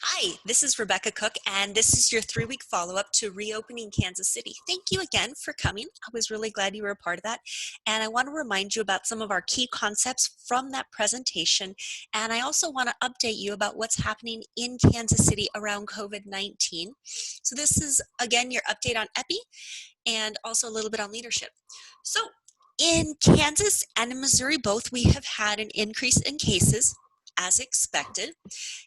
Hi, this is Rebecca Cook, and this is your 3-week follow-up to reopening Kansas City. Thank you again for coming. I was really glad you were a part of that. And I want to remind you about some of our key concepts from that presentation. And I also want to update you about what's happening in Kansas City around COVID-19. So this is, again, your update on EPI and also a little bit on leadership. So in Kansas and in Missouri both, we have had an increase in cases as expected.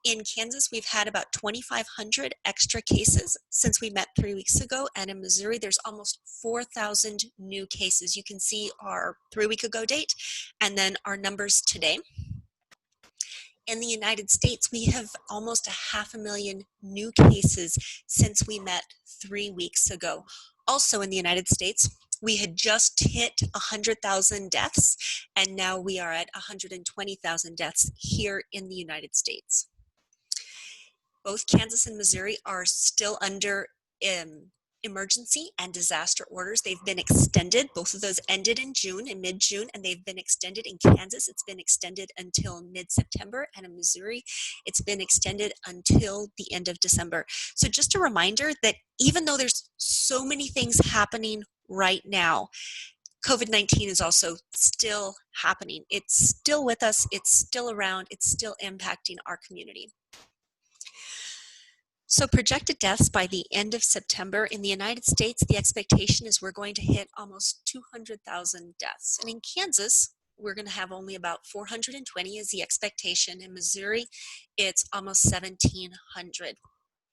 In Kansas, we've had about 2,500 extra cases since we met 3 weeks ago, and in Missouri, there's almost 4,000 new cases. You can see our 3-week ago date and then our numbers today. In the United States, we have almost 500,000 new cases since we met 3 weeks ago. Also in the United States, we had just hit 100,000 deaths, and now we are at 120,000 deaths here in the United States. Both Kansas and Missouri are still under emergency and disaster orders. They've been extended. Both of those ended in mid-June, and they've been extended. In Kansas, it's been extended until mid-September, and in Missouri, it's been extended until the end of December. So just a reminder that even though there's so many things happening right now, COVID-19 is also still happening. It's still with us. It's still around. It's still impacting our community. So projected deaths by the end of September in the United States, the expectation is we're going to hit almost 200,000 deaths. And in Kansas, we're going to have only about 420 is the expectation. In Missouri, it's almost 1,700.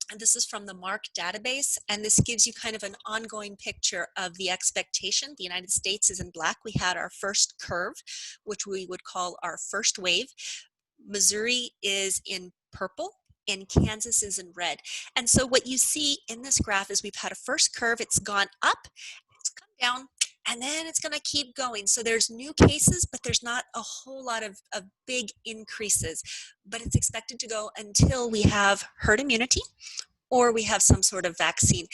And this is from the MARC database, and this gives you kind of an ongoing picture of the expectation. The United States is in black. We had our first curve, which we would call our first wave. Missouri is in purple, and Kansas is in red. And so what you see in this graph is we've had a first curve, it's gone up, it's come down, and then it's going to keep going. So there's new cases, but there's not a whole lot of big increases. But it's expected to go until we have herd immunity or we have some sort of vaccine.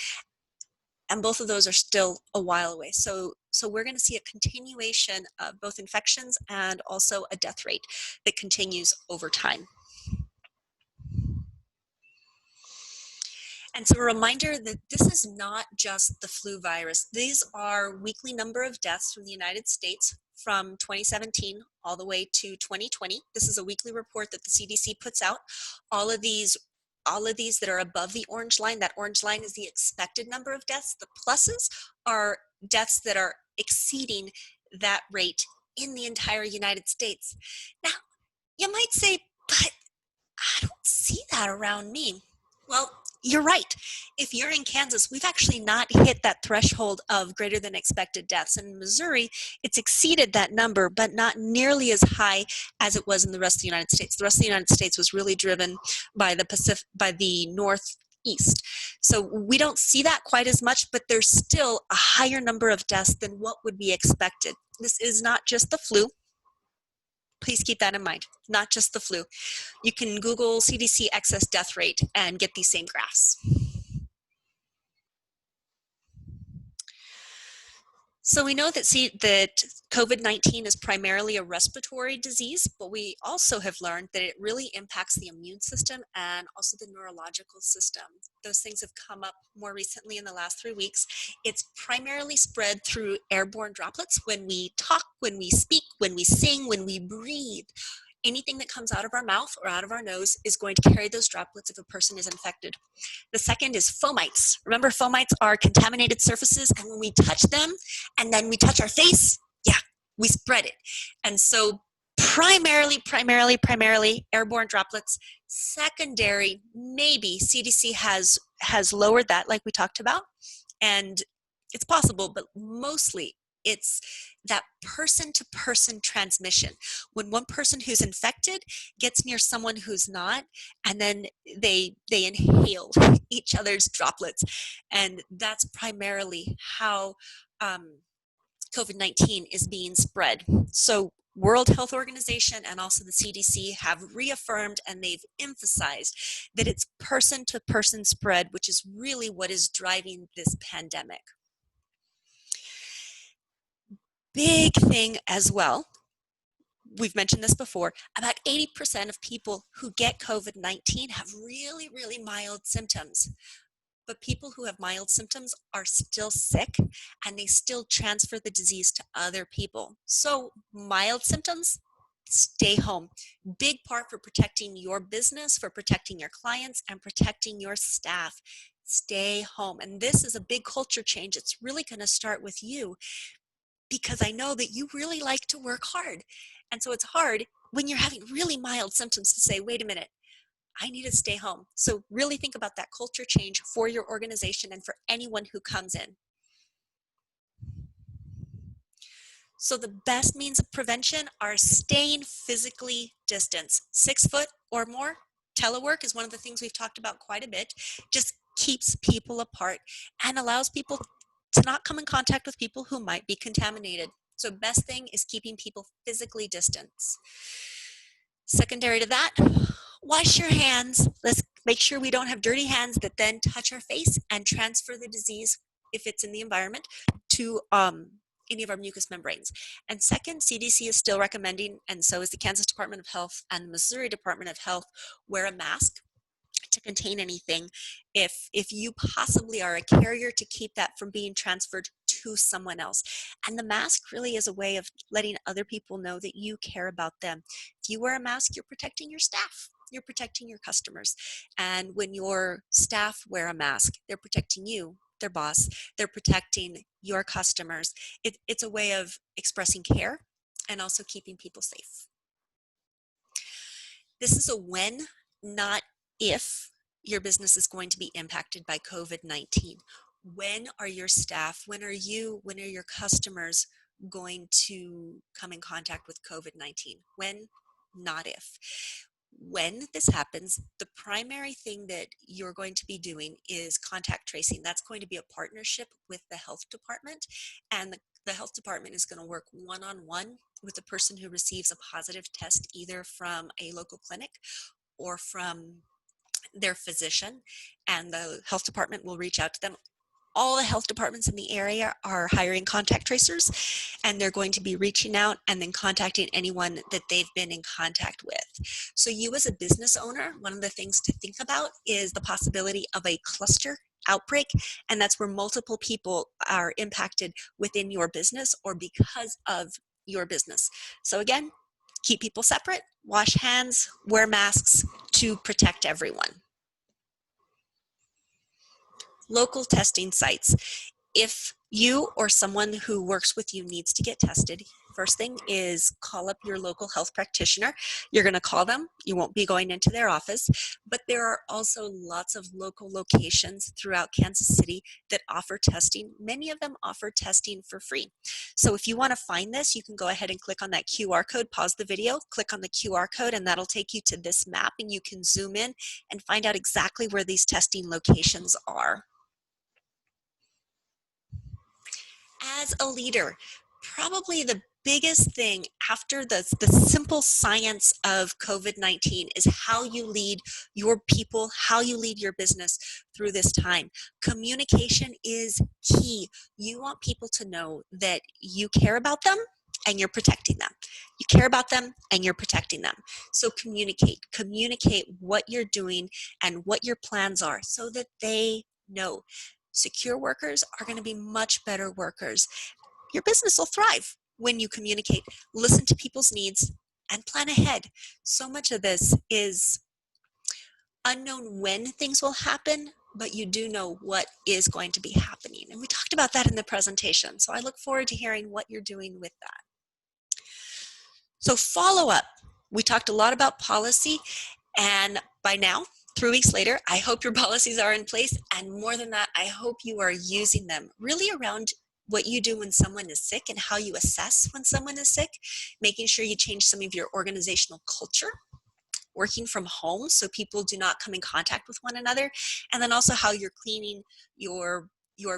And both of those are still a while away. So we're going to see a continuation of both infections and also a death rate that continues over time. And so a reminder that this is not just the flu virus. These are weekly number of deaths from the United States from 2017 all the way to 2020. This is a weekly report that the CDC puts out. All of these that are above the orange line, that orange line is the expected number of deaths. The pluses are deaths that are exceeding that rate in the entire United States. Now, you might say, but I don't see that around me. Well, you're right. If you're in Kansas, we've actually not hit that threshold of greater than expected deaths. In Missouri, it's exceeded that number, but not nearly as high as it was in the rest of the United States. The rest of the United States was really driven by the northeast. So we don't see that quite as much, but there's still a higher number of deaths than what would be expected. This is not just the flu. Please keep that in mind, not just the flu. You can Google CDC excess death rate and get these same graphs. So we know that COVID-19 is primarily a respiratory disease, but we also have learned that it really impacts the immune system and also the neurological system. Those things have come up more recently in the last 3 weeks. It's primarily spread through airborne droplets when we talk, when we speak, when we sing, when we breathe. Anything that comes out of our mouth or out of our nose is going to carry those droplets if a person is infected. The second is fomites. Remember, fomites are contaminated surfaces, and when we touch them and then we touch our face, we spread it. And so primarily airborne droplets. Secondary, maybe CDC has lowered that, like we talked about, and it's possible, but mostly it's that person-to-person transmission. When one person who's infected gets near someone who's not, and then they inhale each other's droplets. And that's primarily how COVID-19 is being spread. So World Health Organization and also the CDC have reaffirmed and they've emphasized that it's person-to-person spread, which is really what is driving this pandemic. Big thing as well, we've mentioned this before, about 80% of people who get COVID-19 have really, really mild symptoms. But people who have mild symptoms are still sick and they still transfer the disease to other people. So mild symptoms, stay home. Big part for protecting your business, for protecting your clients, and protecting your staff. Stay home. And this is a big culture change. It's really going to start with you, because I know that you really like to work hard. And so it's hard when you're having really mild symptoms to say, wait a minute, I need to stay home. So really think about that culture change for your organization and for anyone who comes in. So the best means of prevention are staying physically distanced, 6 foot or more. Telework is one of the things we've talked about quite a bit. Just keeps people apart and allows people to not come in contact with people who might be contaminated. So best thing is keeping people physically distanced. Secondary to that, wash your hands. Let's make sure we don't have dirty hands that then touch our face and transfer the disease, if it's in the environment, to any of our mucous membranes. And second, CDC is still recommending, and so is the Kansas Department of Health and the Missouri Department of Health, wear a mask to contain anything if you possibly are a carrier, to keep that from being transferred to someone else. And the mask really is a way of letting other people know that you care about them. If you wear a mask, you're protecting your staff, you're protecting your customers. And when your staff wear a mask, they're protecting you, their boss, they're protecting your customers. It's a way of expressing care and also keeping people safe. This is a when, not if, your business is going to be impacted by COVID-19. When are your staff, when are your customers going to come in contact with COVID-19? When, not if. When this happens, the primary thing that you're going to be doing is contact tracing. That's going to be a partnership with the health department, and the health department is going to work one-on-one with the person who receives a positive test, either from a local clinic or from their physician, and the health department will reach out to them. All the health departments in the area are hiring contact tracers, and they're going to be reaching out and then contacting anyone that they've been in contact with. So you as a business owner, one of the things to think about is the possibility of a cluster outbreak, and that's where multiple people are impacted within your business or because of your business. So again, keep people separate, wash hands, wear masks to protect everyone. Local testing sites. If you or someone who works with you needs to get tested, first thing is call up your local health practitioner. You're going to call them. You won't be going into their office, but there are also lots of local locations throughout Kansas City that offer testing. Many of them offer testing for free. So if you want to find this, you can go ahead and click on that QR code, pause the video, click on the QR code, and that'll take you to this map, and you can zoom in and find out exactly where these testing locations are. As a leader, probably the biggest thing after the simple science of COVID-19 is how you lead your people, how you lead your business through this time. Communication is key. You want people to know that you care about them and you're protecting them. You care about them and you're protecting them. So communicate what you're doing and what your plans are so that they know. Secure workers are going to be much better workers. Your business will thrive when you communicate, listen to people's needs, and plan ahead. So much of this is unknown when things will happen, but you do know what is going to be happening. And we talked about that in the presentation. So I look forward to hearing what you're doing with that. So follow up. We talked a lot about policy, and by now, 3 weeks later, I hope your policies are in place, and more than that, I hope you are using them really around what you do when someone is sick and how you assess when someone is sick, making sure you change some of your organizational culture, working from home so people do not come in contact with one another, and then also how you're cleaning your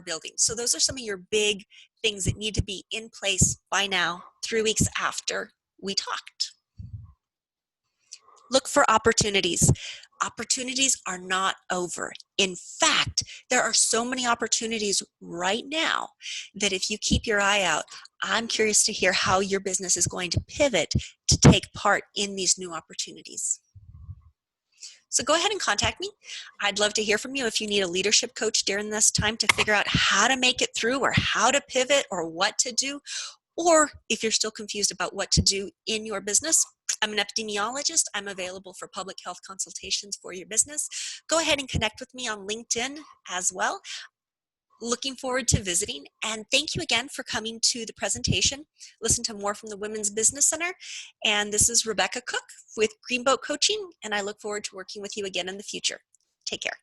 building. So those are some of your big things that need to be in place by now, 3 weeks after we talked. Look for opportunities. opportunities are not over. In fact, there are so many opportunities right now that if you keep your eye out, I'm curious to hear how your business is going to pivot to take part in these new opportunities. So go ahead and contact me. I'd love to hear from you if you need a leadership coach during this time to figure out how to make it through or how to pivot or what to do. Or if you're still confused about what to do in your business, I'm an epidemiologist. I'm available for public health consultations for your business. Go ahead and connect with me on LinkedIn as well. Looking forward to visiting, and thank you again for coming to the presentation. Listen to more from the Women's Business Center, and this is Rebecca Cook with Greenboat Coaching, and I look forward to working with you again in the future. Take care.